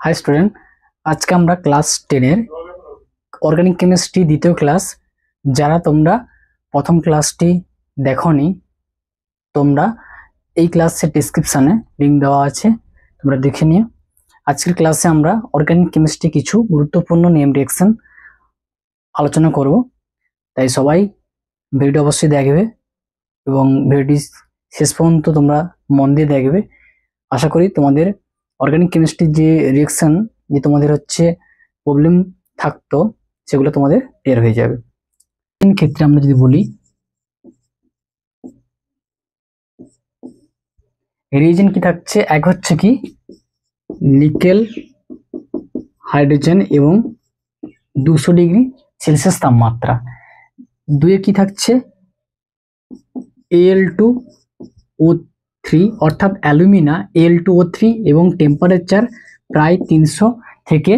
High student, আজকে আমরা class 10 organic chemistry দ্বিতীয় ক্লাস। যারা তোমরা প্রথম ক্লাসটি দেখোনি, তোমরা এই ক্লাসের ডেসক্রিপশনে লিঙ্ক দেওয়া আছে, তোমরা দেখে নিও। আজকের ক্লাসে আমরা অর্গানিক কেমিস্ট্রি কিছু গুরুত্বপূর্ণ নেম রিঅ্যাকশন আলোচনা করব, তাই সবাই ভিডিও অবশ্যই দেখবে এবং ভিডিওটি শেষ পর্যন্ত তোমরা মন দিয়ে দেখবে। আশা করি তোমাদের অর্গানিক কেমিস্ট্রির যে রিঅ্যাকশন যে তোমাদের হচ্ছে প্রবলেম থাকতো সেগুলো তোমাদের ক্লিয়ার হয়ে যাবে। এই ক্ষেত্রে আমরা যদি বলি রিএজেন্ট কি থাকছে, এক হচ্ছে কি নিকেল হাইড্রোজেন এবং 200 ডিগ্রি সেলসিয়াস তাপমাত্রা। দুয়ে কি থাকছে Al2O3 অর্থাৎ অ্যালুমিনা Al2O3 এবং টেম্পারেচার প্রায় 300 থেকে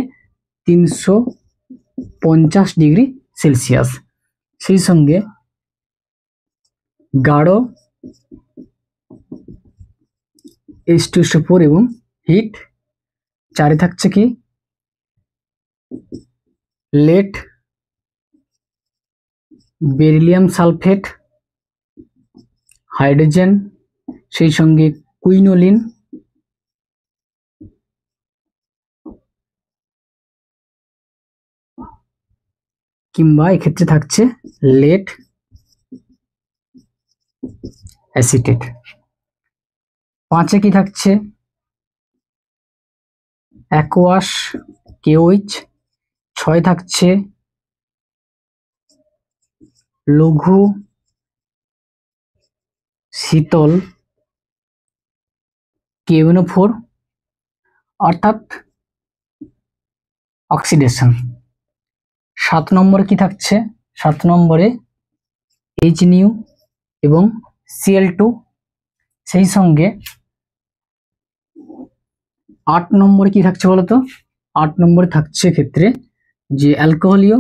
350 ডিগ্রি সেলসিয়াস। সেই সঙ্গে গাঢ় H2SO4 এবং হিট। চারে থাকছে কি লেড বেরিলিয়াম সালফেট হাইড্রোজেন, সেই সঙ্গে কুইনোলিন, কিংবা এক্ষেত্রে থাকছে লেড অ্যাসিটেট। পাঁচে কি থাকছে অ্যাকোয়াস কেওইচ। ছয় থাকছে লঘু শীতল KNO4 অর্থাৎ অক্সিডেশন। 7 নম্বরে কি থাকছে, 7 নম্বরে HNU এবং Cl2। সেই সঙ্গে 8 নম্বরে কি থাকছে বলতো, 8 নম্বরে থাকছে ক্ষেত্রে যে অ্যালকোহলীয়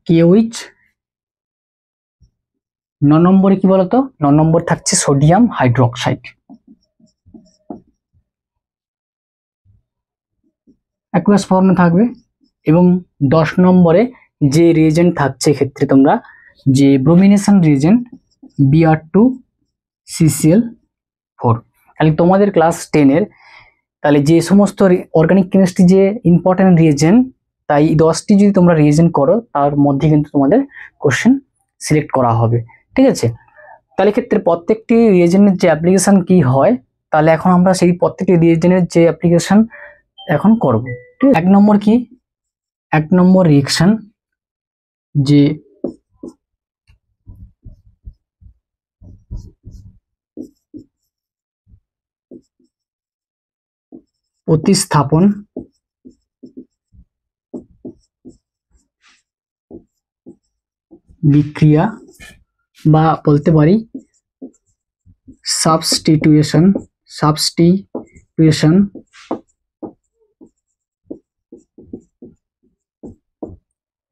কেওইচ। 9 নম্বরে কি বলতো, 9 নম্বর থাকছে সোডিয়াম হাইড্রোক্সাইড। অ্যাকুয়াস ফর্মে থাকবে। এবং 10 নম্বরে যে রিএজেন্ট থাকছে ক্ষেত্রে তোমরা যে ব্রোমিনেশন রিএজেন্ট Br2CCl4। তাহলে তোমাদের ক্লাস 10 তাহলে যে সমস্ত অর্গানিক কেমিস্ট্রি যে ইম্পর্টেন্ট রিএজেন্ট, তাই 10টি যদি তোমরা রিএজেন্ট করো তার মধ্যে কিন্তু তোমাদের কোশ্চেন সিলেক্ট করা হবে, ঠিক আছে। তাহলে ক্ষেত্রে প্রত্যেকটি রিএজেন্টের যে অ্যাপ্লিকেশন কি হয়, তাহলে এখন আমরা সেই প্রত্যেকটি রিএজেন্টের যে অ্যাপ্লিকেশন এখন করব। ঠিক আছে, 1 নম্বর কি, 1 নম্বর রিঅ্যাকশন যে প্রতিস্থাপন বিক্রিয়া বা বলতে পারি সাবস্টিটিউশন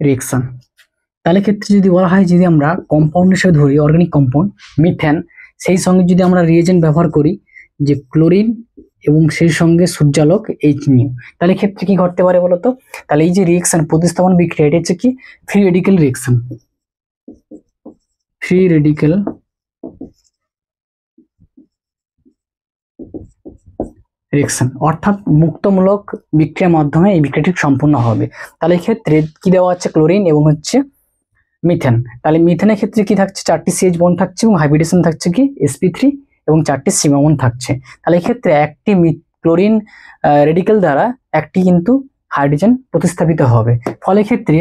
রিঅ্যাকশন। তাহলে ক্ষেত্রে যদি বলা হয়, যদি আমরা কম্পাউন্ড হিসেবে ধরি অর্গানিক কম্পাউন্ড মিথেন, সেই সঙ্গে যদি আমরা রিএজেন্ট ব্যবহার করি যে ক্লোরিন এবং সেই সঙ্গে সূর্যালোক HNU, তাহলে ক্ষেত্রে কি ঘটতে পারে বলতো, তাহলে এই যে রিঅ্যাকশন প্রতিস্থাপন বিক্রিয়া এটা হচ্ছে কি free radical reaction. Free radical reaction অর্থাৎ মুক্তমূলক বিক্রিয়ার মাধ্যমে এই বিক্রিয়াটি সম্পূর্ণ হবে। তাহলে ক্ষেত্রে কি দেওয়া আছে ক্লোরিন এবং হচ্ছে মিথেন। তাহলে মিথেনের ক্ষেত্রে কি থাকছে 4টি CH বন্ড থাকছে এবং হাইব্রিডেশন থাকছে কি sp3 এবং 4টি সিগমা বন্ড থাকছে। তাহলে এক্ষেত্রে একটি ক্লোরিন রেডিক্যাল দ্বারা একটি কিন্তু হাইড্রোজেন প্রতিস্থাপিত হবে। ফলে ক্ষেত্রে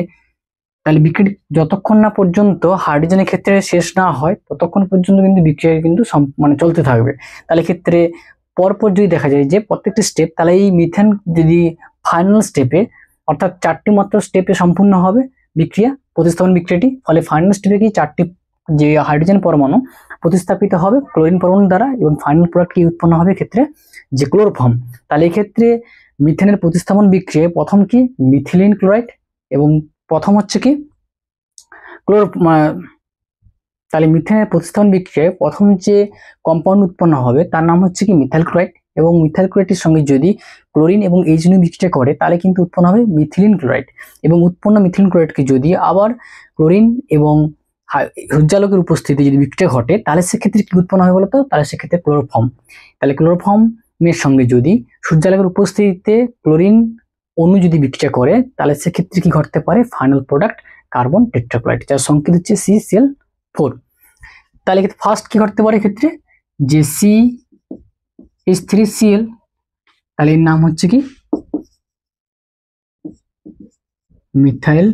তাহলে বিক্রিয়া যতক্ষণ না পর্যন্ত হাইড্রোজেনের ক্ষেত্রে শেষ না হয় ততক্ষণ পর্যন্ত কিন্তু বিক্রিয়া কিন্তু মানে চলতে থাকবে। তাহলে ক্ষেত্রে পরপর যদি দেখা যায় যে প্রত্যেকটি স্টেপ, তাহলে এই মিথেন যদি ফাইনাল স্টেপে অর্থাৎ 4টি মাত্র স্টেপে সম্পূর্ণ হবে বিক্রিয়া প্রতিস্থাপন বিক্রিয়াটি। ফলে ফাইনাল স্টেপে কি 4টি যে হাইড্রোজেন পরমাণু প্রতিস্থাপিত হবে ক্লোরিন পরমাণু দ্বারা এবং ফাইনাল প্রোডাক্ট কি উৎপন্ন হবে ক্ষেত্রে যে ক্লোরোফর্ম। তাহলে এই ক্ষেত্রে মিথেনের প্রতিস্থাপন বিক্রিয়ায় প্রথম কি মিথিলিন ক্লোরাইড এবং প্রথম হচ্ছে কি তাহলে মিথেনের প্রতিস্থাপন বিক্রিয়ায় প্রথম যে কম্পাউন্ড উৎপন্ন হবে তার নাম হচ্ছে কি মিথাইল ক্লোরাইড, এবং মিথাইল ক্লোরাইডের সঙ্গে যদি ক্লোরিন এবং H2 বিক্রিয়া করে তাহলে কিন্তু উৎপন্ন হবে মিথিলিন ক্লোরাইড, এবং উৎপন্ন মিথিলিন ক্লোরাইডকে যদি আবার ক্লোরিন এবং সূর্যালোকের উপস্থিতি যদি বিক্রিয়া ঘটে তাহলে সেক্ষেত্রে কি উৎপন্ন হবে বলতো, তাহলে সেক্ষেত্রে ক্লোরোফর্ম। তাহলে ক্লোরোফর্মের সঙ্গে যদি সূর্যালোকের উপস্থিতিতে ক্লোরিন অণু যদি বিক্রিয়া করে তাহলে সেক্ষেত্রে কি ঘটতে পারে, ফাইনাল প্রোডাক্ট কার্বন টেট্রাক্লোরাইড, যার সংকেত হচ্ছে CCl4। তাহলে ফার্স্ট কি ঘটতে পারে এক্ষেত্রে, যে CH3Cl, তাহলে এর নাম হচ্ছে কি মিথাইল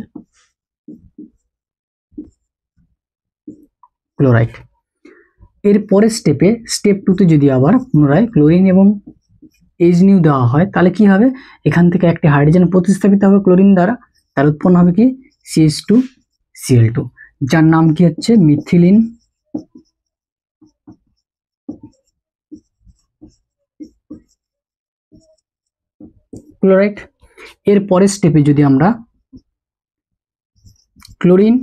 ক্লোরাইড। এর পরের স্টেপে, স্টেপ 2 তে যদি আবার পুনরায় ক্লোরিন এবং H2 দেওয়া হয় তাহলে কি হবে, এখান থেকে একটি হাইড্রোজেন প্রতিস্থাপিত হবে ক্লোরিন দ্বারা, তার উৎপন্ন হবে কি CH2Cl2, যার নাম কি হচ্ছে মিথিলিন ক্লোরাইড। এর পরের স্টেপে যদি আমরা ক্লোরিন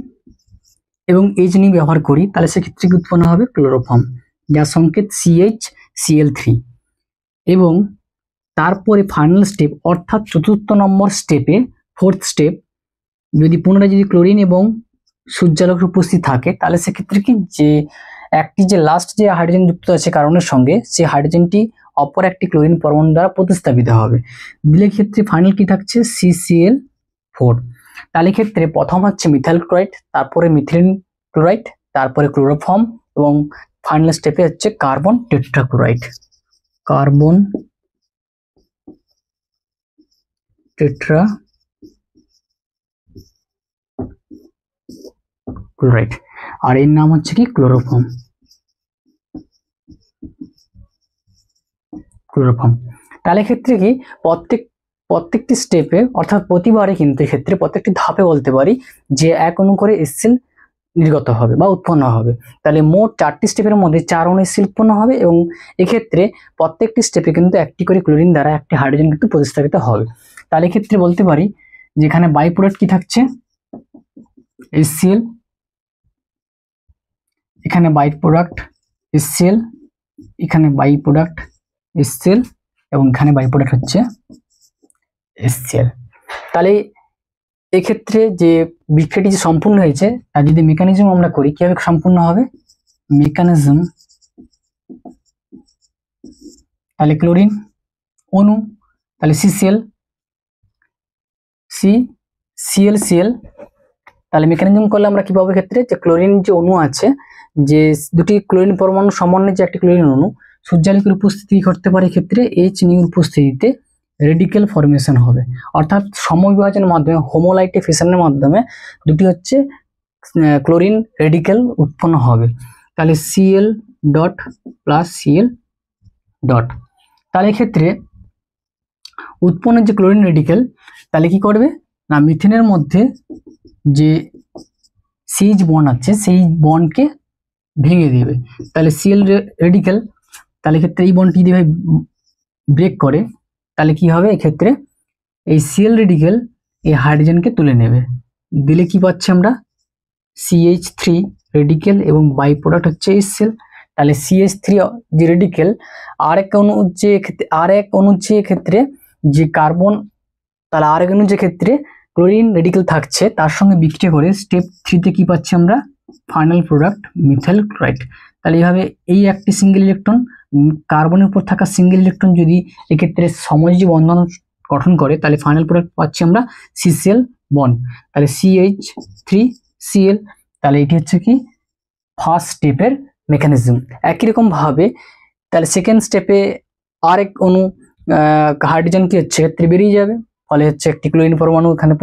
এবং H2 ব্যবহার করি তাহলে সেক্ষেত্রে কি উৎপন্ন হবে, ক্লোরোফর্ম, যার সংকেত CHCl3। এবং তারপরে ফাইনাল স্টেপ অর্থাৎ চতুর্থ নম্বর স্টেপে, ফোর্থ স্টেপ, যদি পুনরায় যদি ক্লোরিন এবং সূর্যালোকের উপস্থিত থাকে তাহলে সেক্ষেত্রে কি, যে একটি যে লাস্ট যে হাইড্রোজেন যুক্ত আছে কার্বনের সঙ্গে, সেই হাইড্রোজেনটি অপর একটি ক্লোরিন পরমাণু দ্বারা প্রতিস্থাপিত হবে, দিলে ক্ষেত্রে ফাইনাল কি থাকছে CCl4। তাহলে ক্ষেত্রে প্রথম হচ্ছে মিথাইল ক্লোরাইড, তারপরে মিথিলিন ক্লোরাইড, তারপরে ক্লোরোফর্ম, এবং ফাইনাল স্টেপে হচ্ছে কার্বন টেট্রাক্লোরাইড, কার্বন টেট্রাক্লোরাইড, আর এর নাম হচ্ছে কি ক্লোরোফর্ম। তাহলে ক্ষেত্রে কি প্রত্যেকটি স্টেপে অর্থাৎ প্রতিবারে কিন্তু এক্ষেত্রে প্রত্যেকটি ধাপে বলতে পারি যে এক অণু করে HCl নির্গত হবে বা উৎপন্ন হবে। তাহলে মোট 4টি স্টেপের মধ্যে 4 অণু HCl উৎপন্ন হবে, এবং এক্ষেত্রে প্রত্যেকটি স্টেপে কিন্তু একটি করে ক্লোরিন দ্বারা একটি হাইড্রোজেন কিন্তু প্রতিস্থাপিত হবে। তাহলে ক্ষেত্রে বলতে পারি যেখানে বাই প্রোডাক্ট কি থাকছে, HCl, এখানে বাই প্রোডাক্ট HCl, এখানে বাই প্রোডাক্ট HCl, এবং এখানে বাই প্রোডাক্ট হচ্ছে HCl। তাহলে এক্ষেত্রে যে বিক্রিয়াটি যে সম্পূর্ণ হয়েছে তার যদি মেকানিজম আমরা করি কিভাবে সম্পূর্ণ হবে, মেকানিজম, তাহলে ক্লোরিন অণু, তাহলে CCl, তাহলে মেকানিজম করলে আমরা কি পাবো ক্ষেত্রে, যে ক্লোরিন যে অণু আছে, যে দুটি ক্লোরিন পরমাণু সমন্বয়ে যে একটি ক্লোরিন অণু, সূর্যালোকের উপস্থিতি ঘটতে পারে ক্ষেত্রে H2 উপস্থিতিতে রেডিক্যাল ফরমেশন হবে, অর্থাৎ সমবিভাজনের মাধ্যমে হোমোলাইটেশনের মাধ্যমে দুটি হচ্ছে ক্লোরিন রেডিক্যাল উৎপন্ন হবে। তাহলে Cl dot plus Cl dot, তাহলে ক্ষেত্রে উৎপন্ন যে ক্লোরিন রেডিক্যাল তাহলে কি করবে না, মিথেনের মধ্যে যে CH বন্ড আছে সেই বন্ডকে ভেঙে দেবে। তাহলে Cl রেডিক্যাল, তাহলে ক্ষেত্রে এই বন্ডটি যদি ব্রেক করে তাহলে কি হবে, এক্ষেত্রে এই Cl রেডিক্যাল এই হাইড্রোজেনকে তুলে নেবে, দিলে কি পাচ্ছি আমরা CH3 রেডিক্যাল এবং বাই প্রোডাক্ট হচ্ছে HCl। তাহলে CH3 যে রেডিক্যাল আরেক অণুর যে ক্ষেত্রে যে কার্বন, তাহলে আরেক অণুর যে ক্ষেত্রে ক্লোরিন রেডিক্যাল থাকছে তার সঙ্গে বিক্রিয়া করে স্টেপ 3 তে কি পাচ্ছি আমরা, ফাইনাল প্রোডাক্ট মিথাইল ক্লোরাইড। তাহলে এইভাবে এই একটি সিঙ্গেল ইলেকট্রন কার্বনের উপর থাকা সিঙ্গেল ইলেকট্রন যদি এক্ষেত্রে সমযোজী বন্ধন গঠন করে তাহলে ফাইনাল প্রোডাক্ট পাচ্ছি আমরা CCl বন্ড, তাহলে CH3Cl। তাহলে এটি হচ্ছে কি ফার্স্ট স্টেপের মেকানিজম। একই রকম ভাবে তাহলে সেকেন্ড স্টেপে আরেক অণু হাইড্রোজেন কি হচ্ছে ক্ষেত্রে বেরিয়ে যাবে, ফলে হচ্ছে একটি ক্লোরিন পরমাণু এখানে